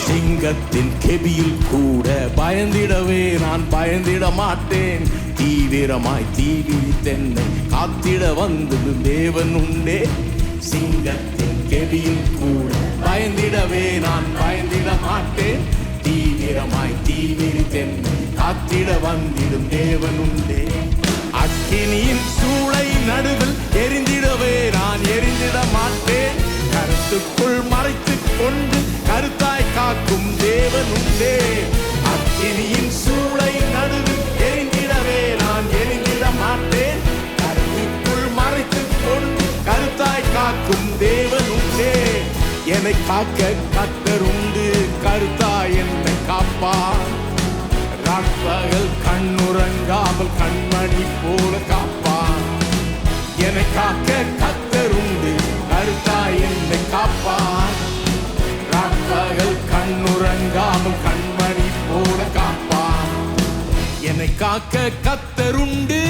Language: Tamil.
சிங்கத்தின் கெபியில் கூட பயந்திடவே நான் பயந்திட மாட்டேன். தீவிரமாய் தீவிரித்தென்னை காத்திட வந்தது தேவன் உண்டே. சிங்கத்தின் கெபியில் கூட பயந்திடவே நான் பயந்திட மாட்டேன். தீவிரமாய் தீவிரித்தென்னை காத்திட வந்திடும் தேவன் உண்டே. அக்கினியின் சூளை நடுவில் எரிந்திடவே நான் எரிந்திட மாட்டேன். கருத்துக்குள் மறைத்துக் கொண்டு கருத்தாய் காக்கும் தேவன் உண்டே. அக்கினியின் சூளை நடுவில் எரிந்திடவே நான் எரிந்திட மாட்டேன். கருத்துக்குள் மறைத்துக் கொண்டு கருத்தாய் காக்கும் தேவன் உண்டே. என்னை காக்க கர்த்தர் உண்டு, கருத்தாய் என்னை காப்பார். ராப்பகல் கண்ணுறங்காமல் கண்மணி போல காப்பார். என்னை காக்க கர்த்தர் உண்டு, கருத்தாய் என்னை காப்பார். ராப்பகல் கண்ணுறங்காமல் கண்மணி போல காப்பார். என்னை காக்க கர்த்தர் உண்டு.